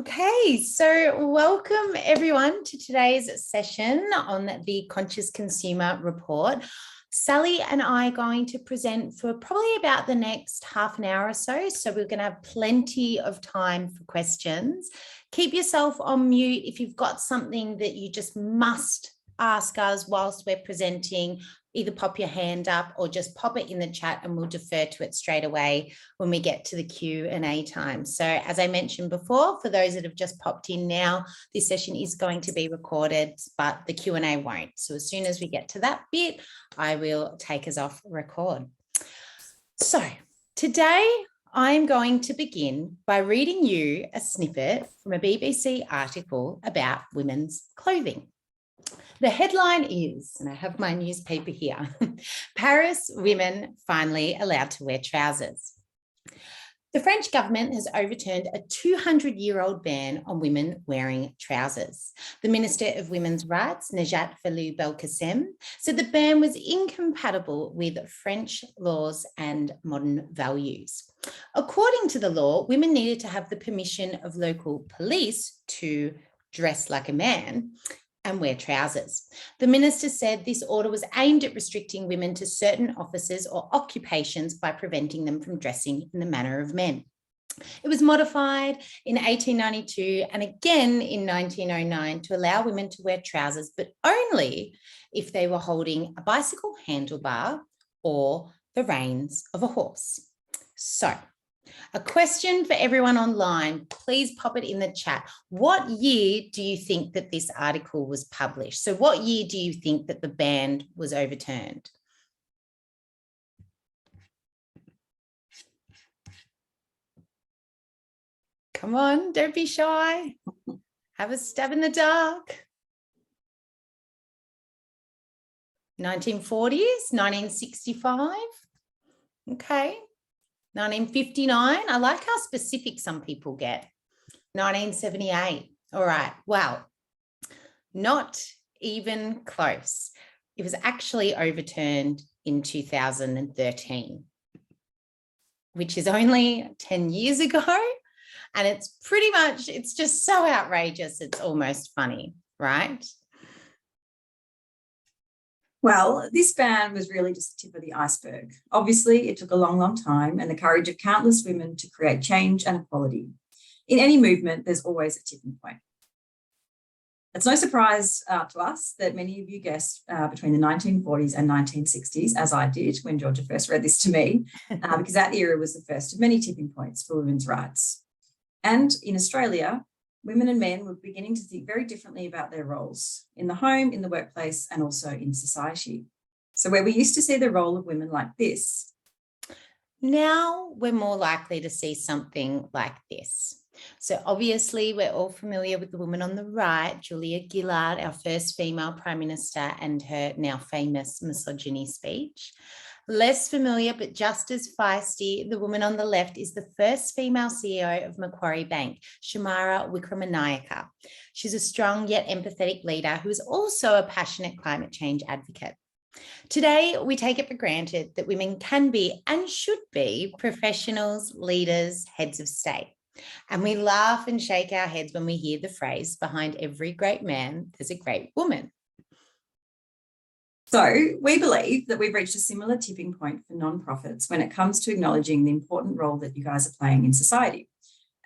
Okay, so welcome everyone to today's session on the Conscious Consumer Report. Sally and I are going to present for probably about the next half an hour or so. So we're going to have plenty of time for questions. Keep yourself on mute if you've got something that you just must ask us whilst we're presenting. Either pop your hand up or just pop it in the chat and we'll defer to it straight away when we get to the Q&A time. So as I mentioned before, for those that have just popped in now, this session is going to be recorded, but the Q&A won't. So as soon as we get to that bit, I will take us off record. So today I'm going to begin by reading you a snippet from a BBC article about women's clothing. The headline is, and I have my newspaper here, Paris women finally allowed to wear trousers. The French government has overturned a 200-year-old ban on women wearing trousers. The Minister of Women's Rights, Najat Vallaud-Belkacem, said the ban was incompatible with French laws and modern values. According to the law, women needed to have the permission of local police to dress like a man and wear trousers. The minister said this order was aimed at restricting women to certain offices or occupations by preventing them from dressing in the manner of men. It was modified in 1892 and again in 1909 to allow women to wear trousers, but only if they were holding a bicycle handlebar or the reins of a horse. So, a question for everyone online, please pop it in the chat. What year do you think that this article was published? So what year do you think that the ban was overturned? Come on, don't be shy. Have a stab in the dark. 1940s, 1965. Okay. 1959, I like how specific some people get. 1978, all right, well, not even close. It was actually overturned in 2013, which is only 10 years ago, and it's pretty much, it's just so outrageous, it's almost funny, right? Well, this ban was really just the tip of the iceberg. Obviously, it took a long, long time and the courage of countless women to create change and equality. In any movement, there's always a tipping point. It's no surprise to us that many of you guessed between the 1940s and 1960s, as I did when Georgia first read this to me, because that era was the first of many tipping points for women's rights. And in Australia, women and men were beginning to think very differently about their roles in the home, in the workplace, and also in society. So where we used to see the role of women like this, now we're more likely to see something like this. So obviously we're all familiar with the woman on the right, Julia Gillard, our first female Prime Minister, and her now famous misogyny speech. Less familiar, but just as feisty, the woman on the left is the first female CEO of Macquarie Bank, Shemara Wickramanayake. She's a strong yet empathetic leader who is also a passionate climate change advocate. Today, we take it for granted that women can be and should be professionals, leaders, heads of state. And we laugh and shake our heads when we hear the phrase, behind every great man, there's a great woman. So we believe that we've reached a similar tipping point for nonprofits when it comes to acknowledging the important role that you guys are playing in society.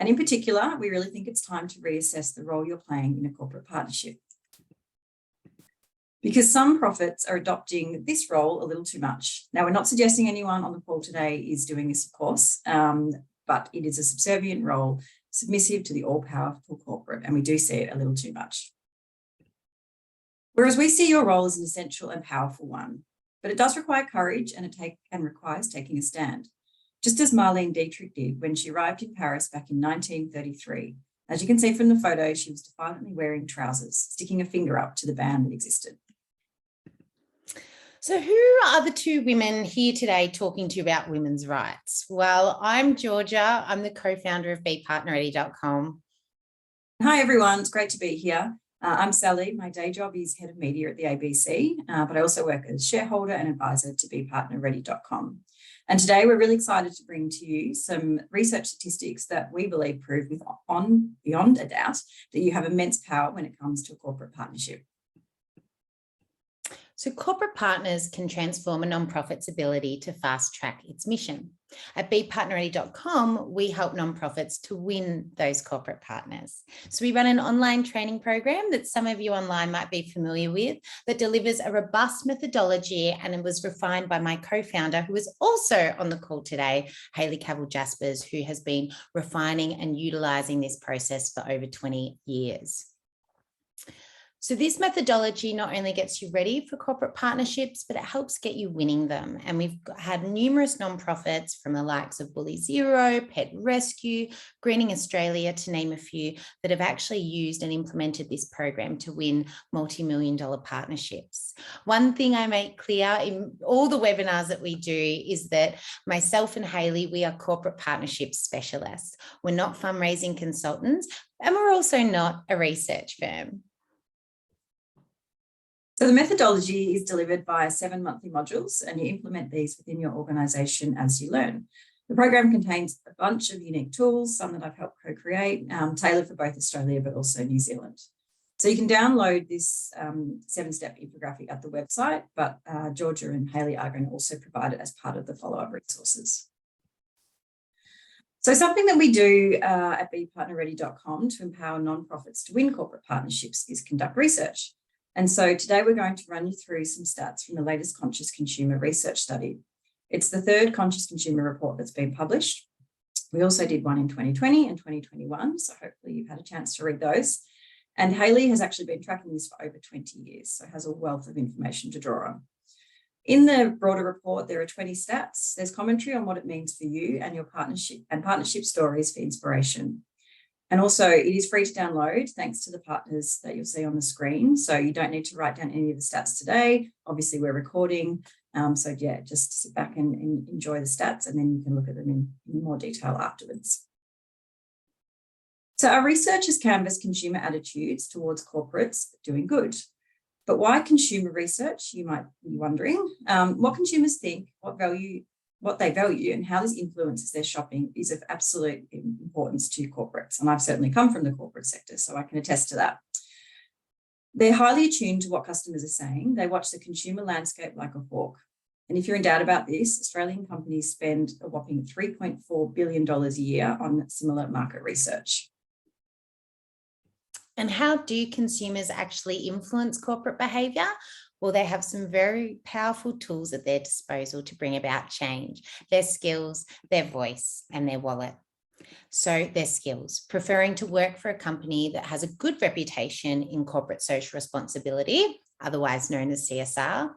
And in particular, we really think it's time to reassess the role you're playing in a corporate partnership. Because some profits are adopting this role a little too much. Now, we're not suggesting anyone on the call today is doing this, of course, but it is a subservient role, submissive to the all-powerful corporate, and we do see it a little too much. Whereas we see your role as an essential and powerful one, but it does require courage and requires taking a stand, just as Marlene Dietrich did when she arrived in Paris back in 1933. As you can see from the photo, she was defiantly wearing trousers, sticking a finger up to the ban that existed. So who are the two women here today talking to you about women's rights? Well, I'm Georgia. I'm the co-founder of BePartnerReady.com. Hi, everyone. It's great to be here. I'm Sally. My day job is head of media at the ABC, but I also work as shareholder and advisor to BePartnerReady.com. And today we're really excited to bring to you some research statistics that we believe prove beyond a doubt that you have immense power when it comes to a corporate partnership. So corporate partners can transform a nonprofit's ability to fast track its mission. At bepartnerready.com, we help nonprofits to win those corporate partners. So we run an online training program that some of you online might be familiar with that delivers a robust methodology, and it was refined by my co-founder, who is also on the call today, Hayley Cavill-Jaspers, who has been refining and utilising this process for over 20 years. So this methodology not only gets you ready for corporate partnerships, but it helps get you winning them. And we've had numerous nonprofits from the likes of Bully Zero, Pet Rescue, Greening Australia, to name a few, that have actually used and implemented this program to win multi-million-dollar partnerships. One thing I make clear in all the webinars that we do is that myself and Hayley, we are corporate partnership specialists. We're not fundraising consultants, and we're also not a research firm. So the methodology is delivered by 7 monthly modules, and you implement these within your organisation as you learn. The program contains a bunch of unique tools, some that I've helped co-create, tailored for both Australia but also New Zealand. So you can download this 7-step infographic at the website, but Georgia and Hayley are going to also provide it as part of the follow-up resources. So something that we do at bepartnerready.com to empower nonprofits to win corporate partnerships is conduct research. And so today we're going to run you through some stats from the latest Conscious Consumer research study. It's the 3rd Conscious Consumer report that's been published. We also did one in 2020 and 2021, so hopefully you've had a chance to read those. And Hayley has actually been tracking this for over 20 years, so has a wealth of information to draw on. In the broader report, there are 20 stats. There's commentary on what it means for you and your partnership stories for inspiration. And also it is free to download thanks to the partners that you'll see on the screen. So you don't need to write down any of the stats today. Obviously we're recording. So yeah, just sit back and enjoy the stats, and then you can look at them in more detail afterwards. So our research has canvassed consumer attitudes towards corporates doing good. But why consumer research, you might be wondering? What consumers think, what they value, and how this influences their shopping is of absolute importance to corporates. And I've certainly come from the corporate sector, so I can attest to that. They're highly attuned to what customers are saying. They watch the consumer landscape like a hawk. And if you're in doubt about this, Australian companies spend a whopping $3.4 billion a year on similar market research. And how do consumers actually influence corporate behaviour? Well, they have some very powerful tools at their disposal to bring about change: their skills, their voice, and their wallet. So their skills: preferring to work for a company that has a good reputation in corporate social responsibility, otherwise known as CSR,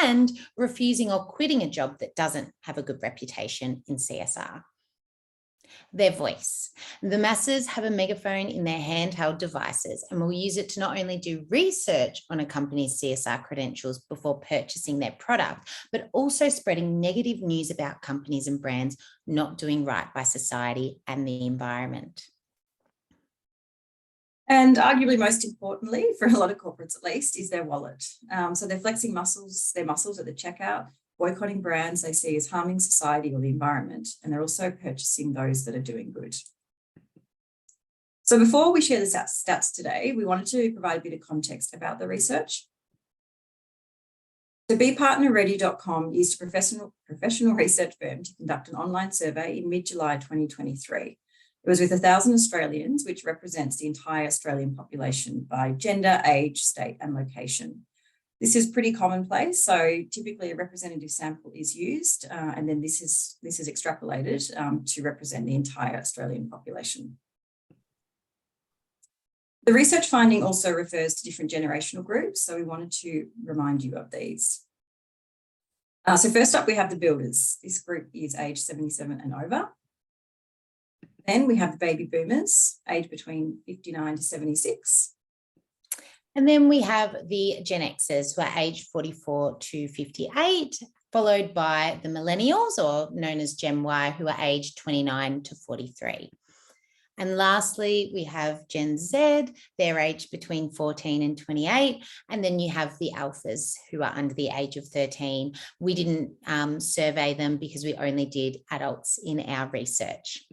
and refusing or quitting a job that doesn't have a good reputation in CSR. Their voice. The masses have a megaphone in their handheld devices and will use it to not only do research on a company's CSR credentials before purchasing their product, but also spreading negative news about companies and brands not doing right by society and the environment. And arguably most importantly, for a lot of corporates at least, is their wallet. So they're flexing their muscles at the checkout, boycotting brands they see as harming society or the environment, and they're also purchasing those that are doing good. So before we share the stats today, we wanted to provide a bit of context about the research. So bepartnerready.com used a professional research firm to conduct an online survey in mid-July 2023. It was with 1,000 Australians, which represents the entire Australian population by gender, age, state, and location. This is pretty commonplace. So typically a representative sample is used, and then this is extrapolated to represent the entire Australian population. The research finding also refers to different generational groups, so we wanted to remind you of these. So first up, we have the builders. This group is age 77 and over. Then we have the baby boomers, aged between 59 to 76. And then we have the Gen Xers, who are aged 44 to 58, followed by the millennials, or known as Gen Y, who are aged 29 to 43. And lastly, we have Gen Z, they're aged between 14 and 28. And then you have the alphas who are under the age of 13. We didn't survey them because we only did adults in our research.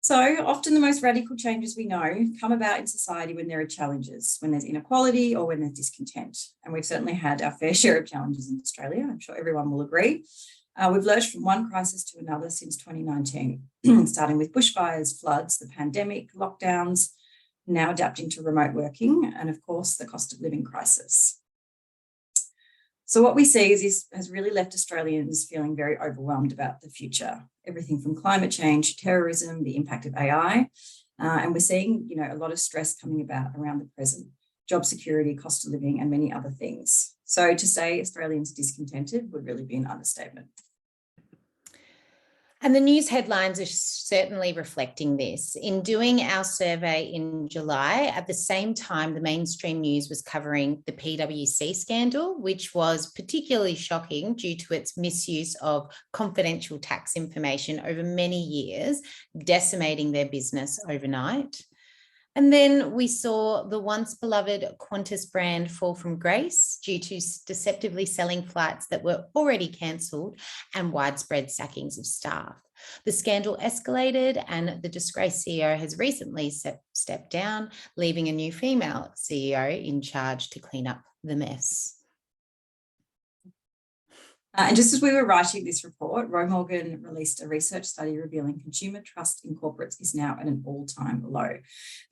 So often the most radical changes we know come about in society when there are challenges, when there's inequality or when there's discontent. And we've certainly had our fair share of challenges in Australia. I'm sure everyone will agree. We've lurched from one crisis to another since 2019, starting with bushfires, floods, the pandemic, lockdowns, now adapting to remote working, and of course, the cost of living crisis. So what we see is this has really left Australians feeling very overwhelmed about the future, everything from climate change, terrorism, the impact of AI, and we're seeing, a lot of stress coming about around the present, job security, cost of living, and many other things. So to say Australians discontented would really be an understatement. And the news headlines are certainly reflecting this. In doing our survey in July, at the same time, the mainstream news was covering the PwC scandal, which was particularly shocking due to its misuse of confidential tax information over many years, decimating their business overnight. And then we saw the once beloved Qantas brand fall from grace due to deceptively selling flights that were already cancelled and widespread sackings of staff. The scandal escalated and the disgraced CEO has recently stepped down, leaving a new female CEO in charge to clean up the mess. And just as we were writing this report, Rowe Morgan released a research study revealing consumer trust in corporates is now at an all-time low.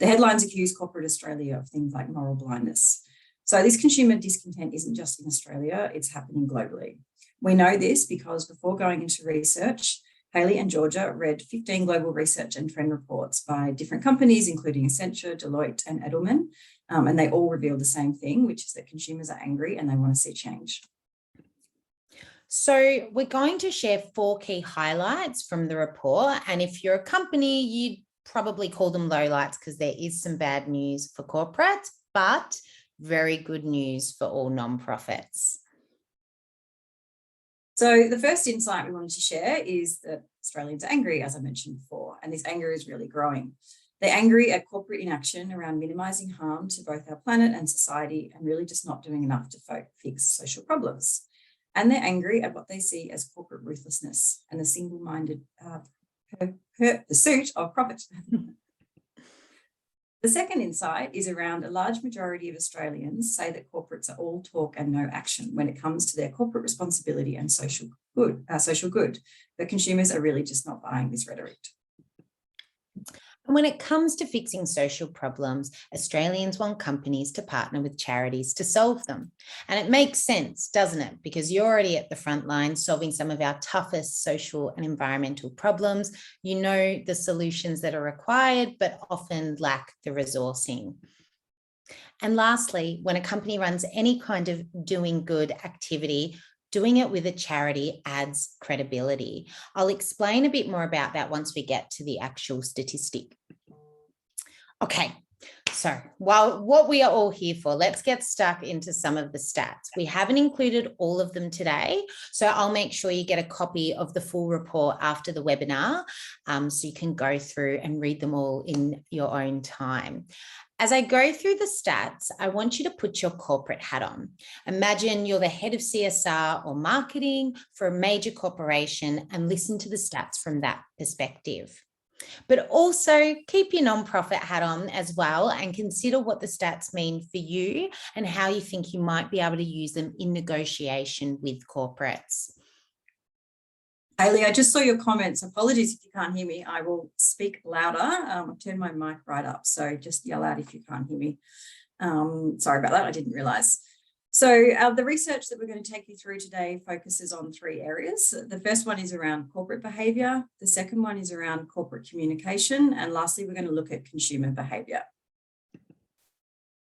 The headlines accuse corporate Australia of things like moral blindness. So this consumer discontent isn't just in Australia, it's happening globally. We know this because before going into research, Hayley and Georgia read 15 global research and trend reports by different companies, including Accenture, Deloitte, and Edelman, and they all reveal the same thing, which is that consumers are angry and they want to see change. So we're going to share 4 key highlights from the report. And if you're a company, you'd probably call them lowlights because there is some bad news for corporates, but very good news for all nonprofits. So the first insight we wanted to share is that Australians are angry, as I mentioned before, and this anger is really growing. They're angry at corporate inaction around minimising harm to both our planet and society and really just not doing enough to fix social problems. And they're angry at what they see as corporate ruthlessness and the single-minded pursuit of profit. The second insight is around a large majority of Australians say that corporates are all talk and no action when it comes to their corporate responsibility and social good, but consumers are really just not buying this rhetoric. And when it comes to fixing social problems, Australians want companies to partner with charities to solve them. And it makes sense, doesn't it? Because you're already at the front line solving some of our toughest social and environmental problems. You know the solutions that are required, but often lack the resourcing. And lastly, when a company runs any kind of doing good activity, doing it with a charity adds credibility. I'll explain a bit more about that once we get to the actual statistic. Okay, so what we are all here for, let's get stuck into some of the stats. We haven't included all of them today, so I'll make sure you get a copy of the full report after the webinar, so you can go through and read them all in your own time. As I go through the stats, I want you to put your corporate hat on. Imagine you're the head of CSR or marketing for a major corporation and listen to the stats from that perspective. But also keep your nonprofit hat on as well and consider what the stats mean for you and how you think you might be able to use them in negotiation with corporates. Hayley, I just saw your comments. Apologies if you can't hear me. I will speak louder. I've turned my mic right up, so just yell out if you can't hear me. Sorry about that, I didn't realise. So the research that we're going to take you through today focuses on 3 areas. The first one is around corporate behaviour. The second one is around corporate communication. And lastly, we're going to look at consumer behaviour.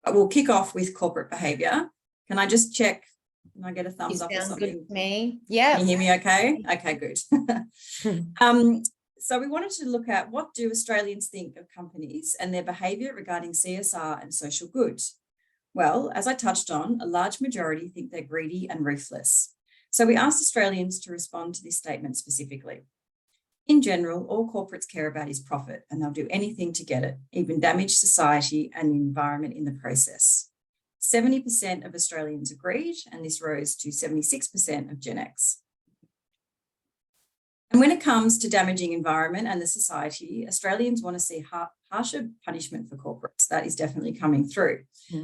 We'll kick off with corporate behaviour. Can I just check? Can I get a thumbs up or something? Good to me. Yeah. Can you hear me okay? Okay, good. So we wanted to look at what do Australians think of companies and their behaviour regarding CSR and social good. Well, as I touched on, a large majority think they're greedy and ruthless. So we asked Australians to respond to this statement specifically. In general, all corporates care about is profit, and they'll do anything to get it, even damage society and the environment in the process. 70% of Australians agreed, and this rose to 76% of Gen X. And when it comes to damaging environment and the society, Australians want to see harsher punishment for corporates. That is definitely coming through.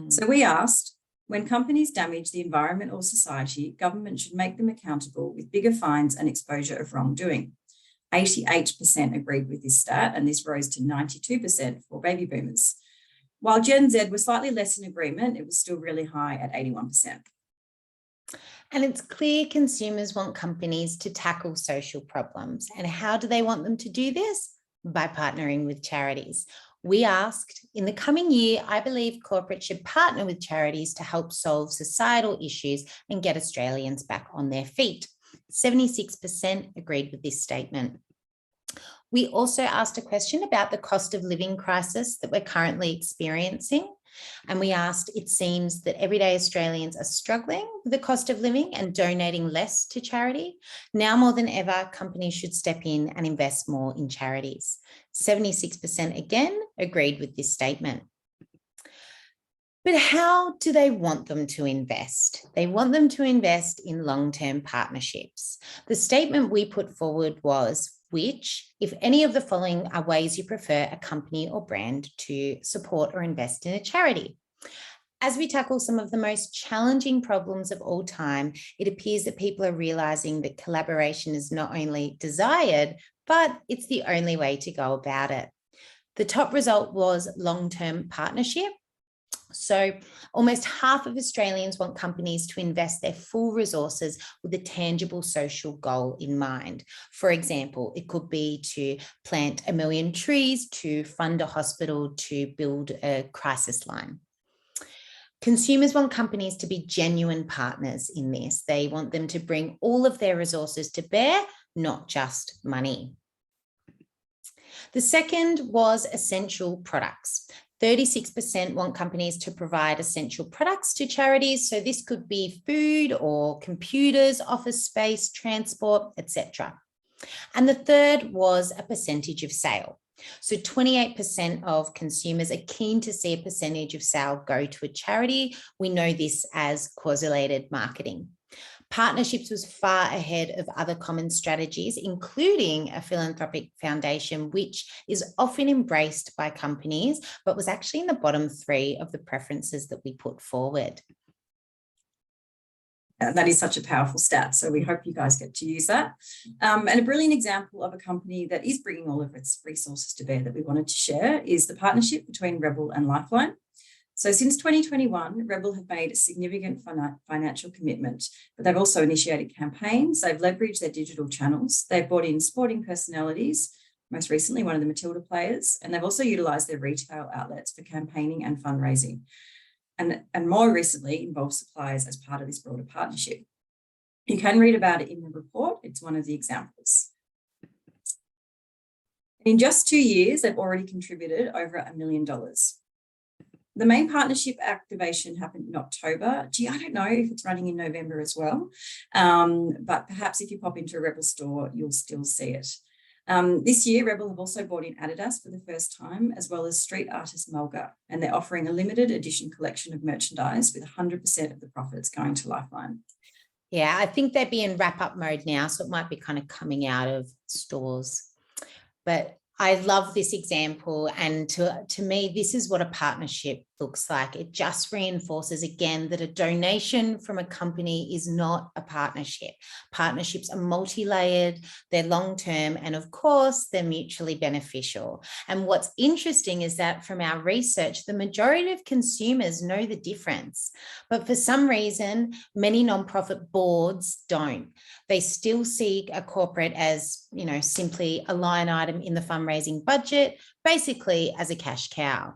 So we asked, when companies damage the environment or society, government should make them accountable with bigger fines and exposure of wrongdoing. 88% agreed with this stat, and this rose to 92% for baby boomers. While Gen Z was slightly less in agreement, it was still really high at 81%. And it's clear consumers want companies to tackle social problems. And how do they want them to do this? By partnering with charities. We asked, in the coming year, I believe corporates should partner with charities to help solve societal issues and get Australians back on their feet. 76% agreed with this statement. We also asked a question about the cost of living crisis that we're currently experiencing. And we asked, it seems that everyday Australians are struggling with the cost of living and donating less to charity. Now more than ever, companies should step in and invest more in charities. 76% again agreed with this statement. But how do they want them to invest? They want them to invest in long-term partnerships. The statement we put forward was, which, if any of the following are ways you prefer a company or brand to support or invest in a charity. As we tackle some of the most challenging problems of all time, it appears that people are realizing that collaboration is not only desired, but it's the only way to go about it. The top result was long-term partnership. So almost half of Australians want companies to invest their full resources with a tangible social goal in mind. For example, it could be to plant 1 million trees, to fund a hospital, to build a crisis line. Consumers want companies to be genuine partners in this. They want them to bring all of their resources to bear, not just money. The second was essential products. 36% want companies to provide essential products to charities. So this could be food or computers, office space, transport, etc. And the third was a percentage of sale. So 28% of consumers are keen to see a percentage of sale go to a charity. We know this as cause-related marketing. Partnerships was far ahead of other common strategies, including a philanthropic foundation, which is often embraced by companies, but was actually in the bottom 3 of the preferences that we put forward. That is such a powerful stat. So we hope you guys get to use that. And a brilliant example of a company that is bringing all of its resources to bear that we wanted to share is the partnership between Rebel and Lifeline. So since 2021, Rebel have made a significant financial commitment, but they've also initiated campaigns. They've leveraged their digital channels. They've brought in sporting personalities, most recently one of the Matilda players, and they've also utilised their retail outlets for campaigning and fundraising. And more recently involved suppliers as part of this broader partnership. You can read about it in the report. It's one of the examples. In just 2 years, they've already contributed over $1 million. The main partnership activation happened in October. Gee, I don't know if it's running in November as well, but perhaps if you pop into a Rebel store, you'll still see it. This year, Rebel have also bought in Adidas for the first time, as well as street artist Mulga, and they're offering a limited edition collection of merchandise with 100% of the profits going to Lifeline. Yeah, I think they'd be in wrap-up mode now, so it might be kind of coming out of stores. But I love this example, and to me, this is what a partnership looks like. It just reinforces again that a donation from a company is not a partnership. Partnerships are multi-layered, they're long-term, and of course, they're mutually beneficial. And what's interesting is that from our research, the majority of consumers know the difference, but for some reason, many nonprofit boards don't. They still see a corporate as, you know, simply a line item in the fundraising budget, basically as a cash cow.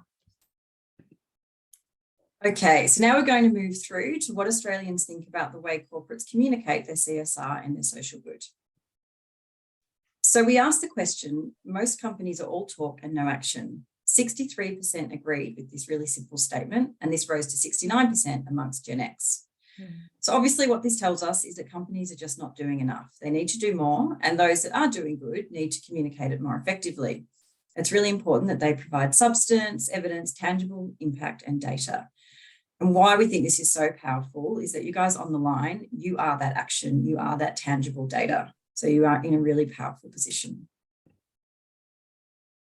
Okay, so now we're going to move through to what Australians think about the way corporates communicate their CSR and their social good. So we asked the question, most companies are all talk and no action. 63% agreed with this really simple statement, and this rose to 69% amongst Gen X. So obviously what this tells us is that companies are just not doing enough. They need to do more, and those that are doing good need to communicate it more effectively. It's really important that they provide substance, evidence, tangible impact, and data. And why we think this is so powerful is that you guys on the line, you are that action, you are that tangible data. So you are in a really powerful position.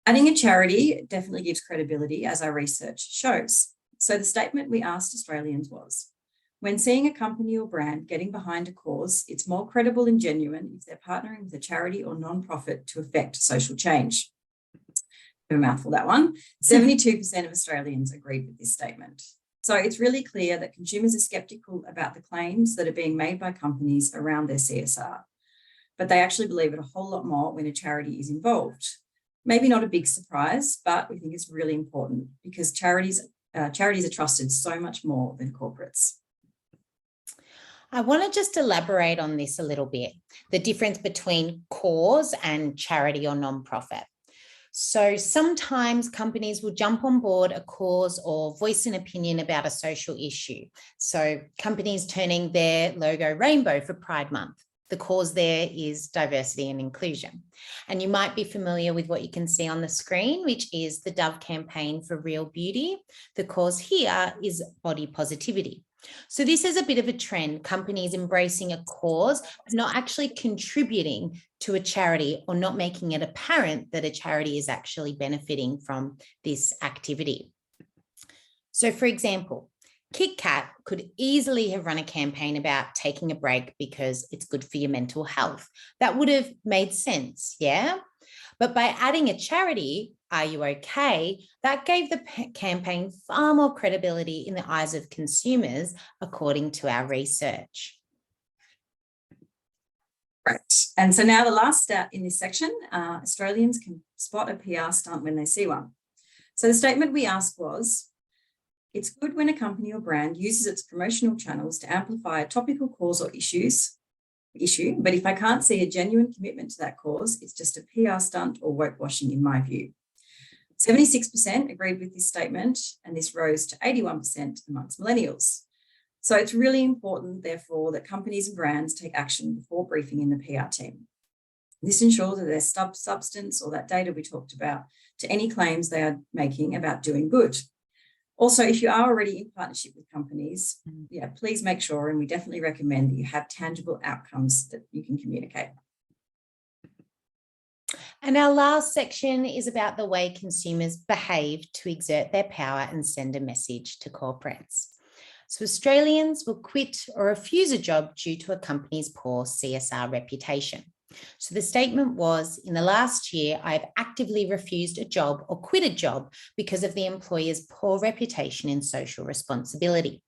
Adding a charity definitely gives credibility, as our research shows. So the statement we asked Australians was, when seeing a company or brand getting behind a cause, it's more credible and genuine if they're partnering with a charity or non-profit to affect social change. A mouthful, that one. 72% of Australians agreed with this statement. So it's really clear that consumers are sceptical about the claims that are being made by companies around their CSR, but they actually believe it a whole lot more when a charity is involved. Maybe not a big surprise, but we think it's really important because charities are trusted so much more than corporates. I want to just elaborate on this a little bit, the difference between cause and charity or non-profit. So sometimes companies will jump on board a cause or voice an opinion about a social issue. So companies turning their logo rainbow for Pride Month. The cause there is diversity and inclusion. And you might be familiar with what you can see on the screen, which is the Dove campaign for real beauty. The cause here is body positivity. So this is a bit of a trend, companies embracing a cause, but not actually contributing to a charity or not making it apparent that a charity is actually benefiting from this activity. So for example, KitKat could easily have run a campaign about taking a break because it's good for your mental health. That would have made sense, yeah? But by adding a charity, Are You OK? That gave the campaign far more credibility in the eyes of consumers, according to our research. Right. And so now the last stat in this section, Australians can spot a PR stunt when they see one. So the statement we asked was, it's good when a company or brand uses its promotional channels to amplify a topical cause or issue, but if I can't see a genuine commitment to that cause, it's just a PR stunt or woke washing in my view. 76% agreed with this statement, and this rose to 81% amongst millennials. So it's really important, therefore, that companies and brands take action before briefing in the PR team. This ensures that there's substance or that data we talked about to any claims they are making about doing good. Also, if you are already in partnership with companies, please make sure, and we definitely recommend that you have tangible outcomes that you can communicate. And our last section is about the way consumers behave to exert their power and send a message to corporates. So Australians will quit or refuse a job due to a company's poor CSR reputation. So the statement was, in the last year, I have actively refused a job or quit a job because of the employer's poor reputation in social responsibility.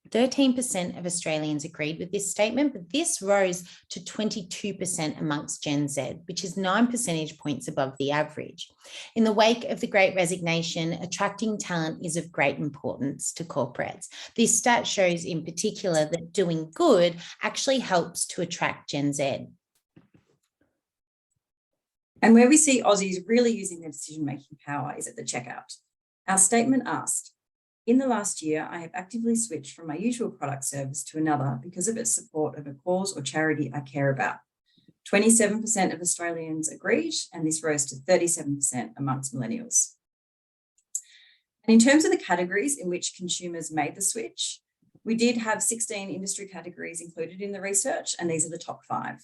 13% of Australians agreed with this statement, but this rose to 22% amongst Gen Z, which is 9 percentage points above the average. In the wake of the Great Resignation, attracting talent is of great importance to corporates. This stat shows in particular that doing good actually helps to attract Gen Z. And where we see Aussies really using their decision-making power is at the checkout. Our statement asked, in the last year, I have actively switched from my usual product service to another because of its support of a cause or charity I care about. 27% of Australians agreed, and this rose to 37% amongst millennials. And in terms of the categories in which consumers made the switch, we did have 16 industry categories included in the research, and these are the top 5.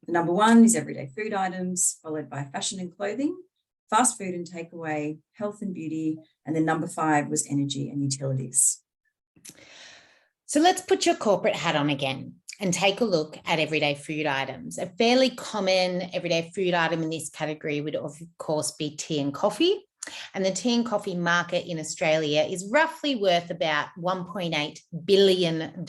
The number 1 is everyday food items, followed by fashion and clothing, fast food and takeaway, health and beauty, and then number 5 was energy and utilities. So let's put your corporate hat on again and take a look at everyday food items. A fairly common everyday food item in this category would, of course, be tea and coffee. And the tea and coffee market in Australia is roughly worth about $1.8 billion.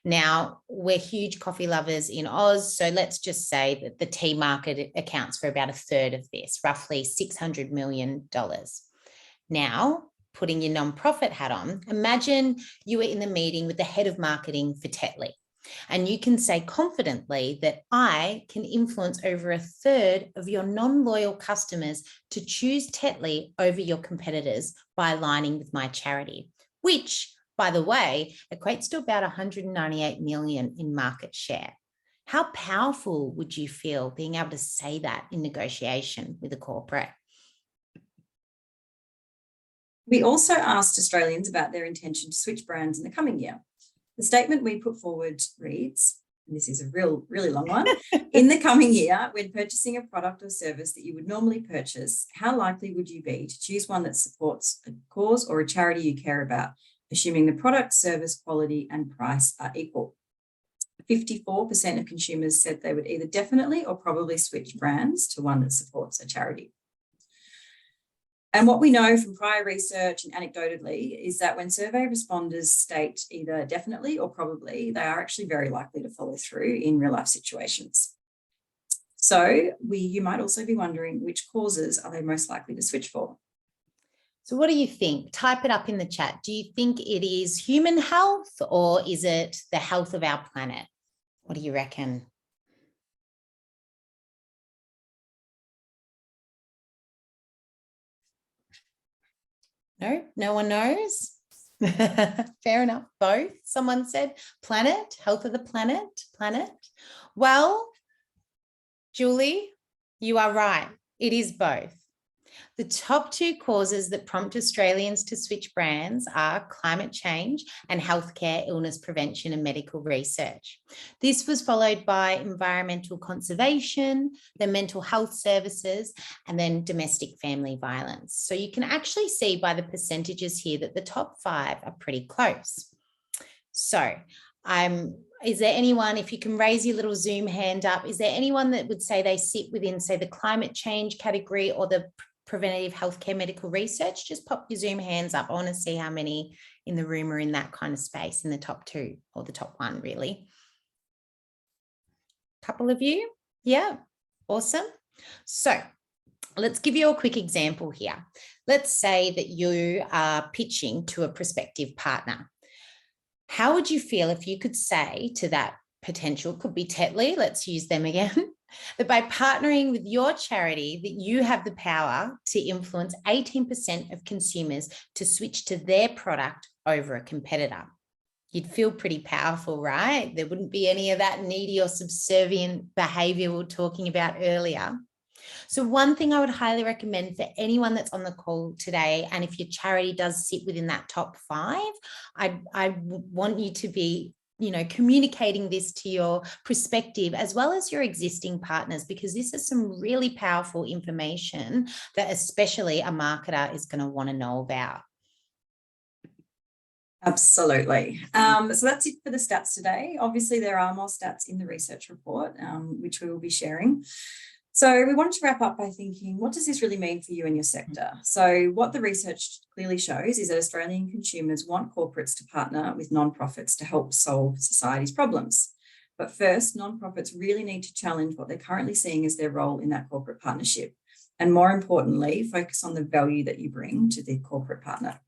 Now, we're huge coffee lovers in Oz, so let's just say that the tea market accounts for about a third of this, roughly $600 million. Now, putting your nonprofit hat on, imagine you were in the meeting with the head of marketing for Tetley, and you can say confidently that I can influence over a third of your non-loyal customers to choose Tetley over your competitors by aligning with my charity, which by the way, equates to about 198 million in market share. How powerful would you feel being able to say that in negotiation with a corporate? We also asked Australians about their intention to switch brands in the coming year. The statement we put forward reads, and this is a really long one, in the coming year, when purchasing a product or service that you would normally purchase, how likely would you be to choose one that supports a cause or a charity you care about, assuming the product, service, quality, and price are equal? 54% of consumers said they would either definitely or probably switch brands to one that supports a charity. And what we know from prior research and anecdotally is that when survey responders state either definitely or probably, they are actually very likely to follow through in real life situations. So you might also be wondering, which causes are they most likely to switch for? So what do you think? Type it up in the chat. Do you think it is human health or is it the health of our planet? What do you reckon? No one knows. Fair enough. Both. Someone said planet, health of the planet. Well, Julie, you are right. It is both. The top two causes that prompt Australians to switch brands are climate change and healthcare, illness prevention and medical research. This was followed by environmental conservation, the mental health services, and then domestic family violence. So you can actually see by the percentages here that the top five are pretty close. So is there anyone, if you can raise your little Zoom hand up, is there anyone that would say they sit within, say, the climate change category or the preventative healthcare medical research? Just pop your Zoom hands up. I want to see how many in the room are in that kind of space, in the top two or the top one, really. Couple of you. Yeah, awesome. So let's give you a quick example here. Let's say that you are pitching to a prospective partner. How would you feel if you could say to that potential, could be Tetley, let's use them again, that by partnering with your charity, that you have the power to influence 18% of consumers to switch to their product over a competitor? You'd feel pretty powerful, right? There wouldn't be any of that needy or subservient behavior we were talking about earlier. So one thing I would highly recommend for anyone that's on the call today, and if your charity does sit within that top five, I want you to be communicating this to your prospective as well as your existing partners, because this is some really powerful information that especially a marketer is going to want to know about. Absolutely. So that's it for the stats today. Obviously, there are more stats in the research report, which we will be sharing. So we wanted to wrap up by thinking, what does this really mean for you and your sector? So what the research clearly shows is that Australian consumers want corporates to partner with nonprofits to help solve society's problems. But first, nonprofits really need to challenge what they're currently seeing as their role in that corporate partnership. And more importantly, focus on the value that you bring to the corporate partner.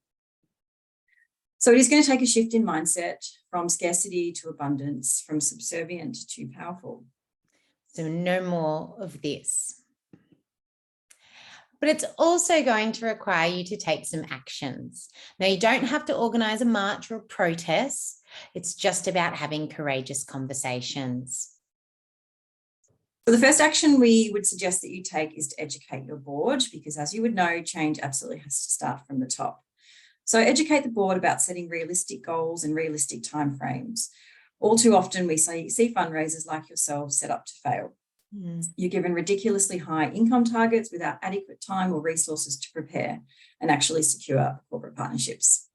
So it is going to take a shift in mindset from scarcity to abundance, from subservient to powerful. So no more of this. But it's also going to require you to take some actions. Now, you don't have to organise a march or a protest. It's just about having courageous conversations. So the first action we would suggest that you take is to educate your board, because as you would know, change absolutely has to start from the top. So educate the board about setting realistic goals and realistic timeframes. All too often we see fundraisers like yourselves set up to fail. You're given ridiculously high income targets without adequate time or resources to prepare and actually secure corporate partnerships.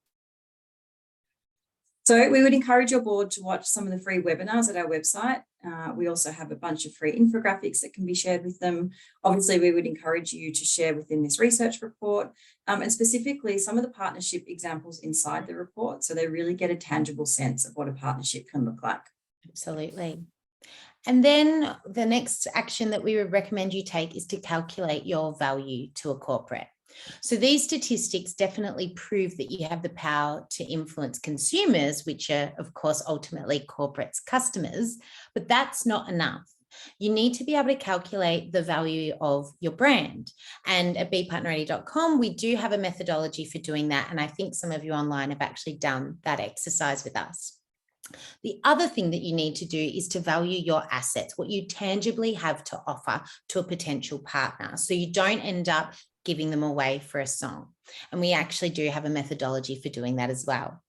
So we would encourage your board to watch some of the free webinars at our website. We also have a bunch of free infographics that can be shared with them. Obviously, we would encourage you to share within this research report and specifically some of the partnership examples inside the report, so they really get a tangible sense of what a partnership can look like. Absolutely. And then the next action that we would recommend you take is to calculate your value to a corporate. So these statistics definitely prove that you have the power to influence consumers, which are, of course, ultimately corporates' customers, but that's not enough. You need to be able to calculate the value of your brand. And at bepartnerready.com, we do have a methodology for doing that. And I think some of you online have actually done that exercise with us. The other thing that you need to do is to value your assets, what you tangibly have to offer to a potential partner, so you don't end up giving them away for a song. And we actually do have a methodology for doing that as well.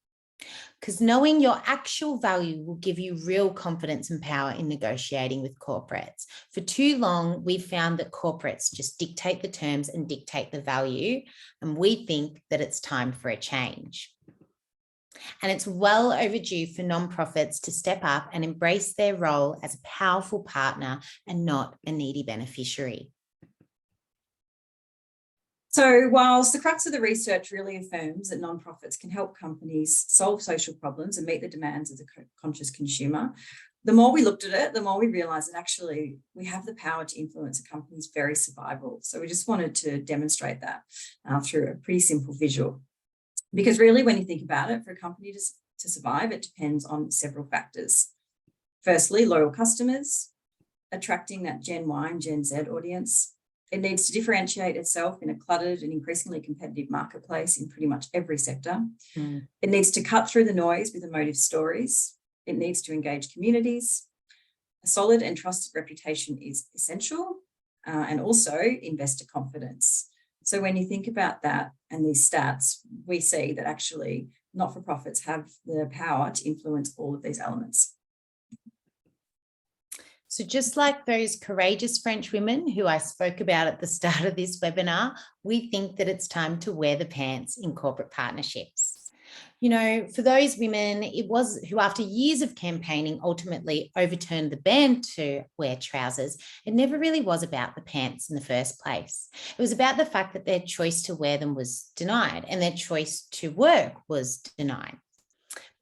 Because knowing your actual value will give you real confidence and power in negotiating with corporates. For too long, we've found that corporates just dictate the terms and dictate the value, and we think that it's time for a change. And it's well overdue for nonprofits to step up and embrace their role as a powerful partner and not a needy beneficiary. So whilst the crux of the research really affirms that nonprofits can help companies solve social problems and meet the demands of the conscious consumer, the more we looked at it, the more we realised that actually we have the power to influence a company's very survival. So we just wanted to demonstrate that through a pretty simple visual. Because really, when you think about it, for a company to survive, it depends on several factors. Firstly, loyal customers, attracting that Gen Y and Gen Z audience. It needs to differentiate itself in a cluttered and increasingly competitive marketplace in pretty much every sector. It needs to cut through the noise with emotive stories. It needs to engage communities. A solid and trusted reputation is essential, and also investor confidence. So when you think about that and these stats, we see that actually not-for-profits have the power to influence all of these elements. So just like those courageous French women who I spoke about at the start of this webinar, we think that it's time to wear the pants in corporate partnerships. You know, for those women, it was who, after years of campaigning, ultimately overturned the ban to wear trousers. It never really was about the pants in the first place. It was about the fact that their choice to wear them was denied and their choice to work was denied.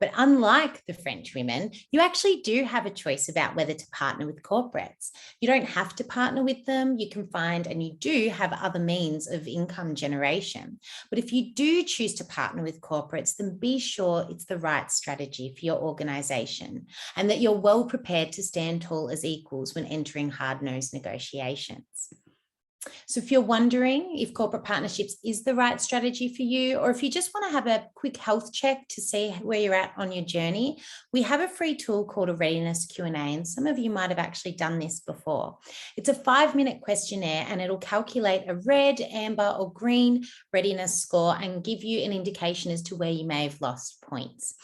But unlike the French women, you actually do have a choice about whether to partner with corporates. You don't have to partner with them. You can find, and you do have other means of income generation. But if you do choose to partner with corporates, then be sure it's the right strategy for your organization and that you're well prepared to stand tall as equals when entering hard-nosed negotiations. So if you're wondering if corporate partnerships is the right strategy for you, or if you just want to have a quick health check to see where you're at on your journey, we have a free tool called a readiness Q&A, and some of you might have actually done this before. It's a 5-minute questionnaire and it'll calculate a red, amber or green readiness score and give you an indication as to where you may have lost points.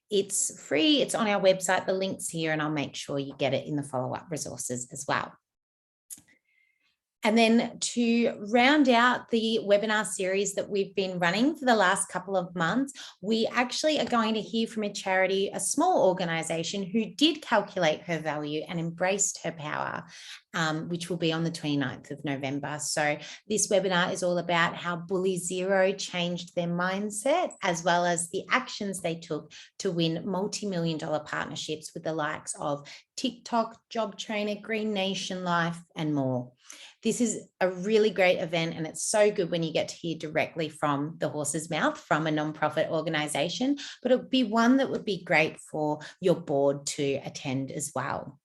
It's free, it's on our website, the link's here, and I'll make sure you get it in the follow-up resources as well. And then to round out the webinar series that we've been running for the last couple of months, we actually are going to hear from a charity, a small organisation who did calculate her value and embraced her power, which will be on the 29th of November. So this webinar is all about how Bully Zero changed their mindset, as well as the actions they took to win multi-million-dollar partnerships with the likes of TikTok, Job Trainer, Green Nation Life, and more. This is a really great event, and it's so good when you get to hear directly from the horse's mouth from a nonprofit organisation, but it would be one that would be great for your board to attend as well.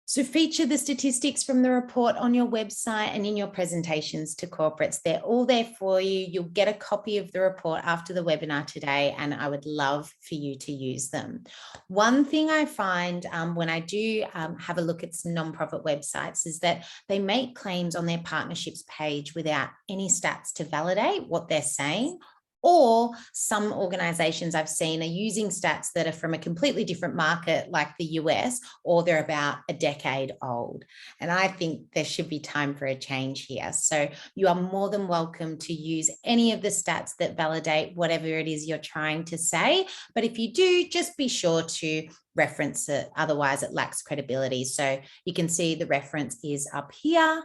So feature the statistics from the report on your website and in your presentations to corporates. They're all there for you. You'll get a copy of the report after the webinar today, and I would love for you to use them. One thing I find when I do have a look at some nonprofit websites is that they make claims on their partnerships page without any stats to validate what they're saying. Or some organizations I've seen are using stats that are from a completely different market like the US, or they're about a decade old. And I think there should be time for a change here. So you are more than welcome to use any of the stats that validate whatever it is you're trying to say. But if you do, just be sure to reference it, otherwise it lacks credibility. So you can see the reference is up here.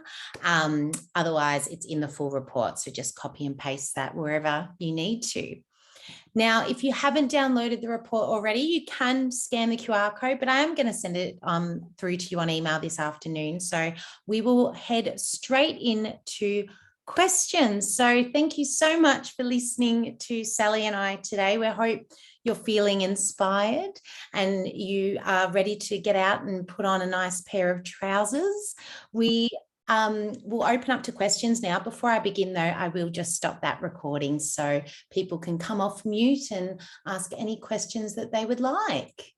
Otherwise it's in the full report. So just copy and paste that wherever you need to. Now, if you haven't downloaded the report already, you can scan the QR code, but I am going to send it through to you on email this afternoon. So we will head straight into questions. So thank you so much for listening to Sally and I today. We hope you're feeling inspired and you are ready to get out and put on a nice pair of trousers, we'll open up to questions now. Before I begin, though, I will just stop that recording so people can come off mute and ask any questions that they would like.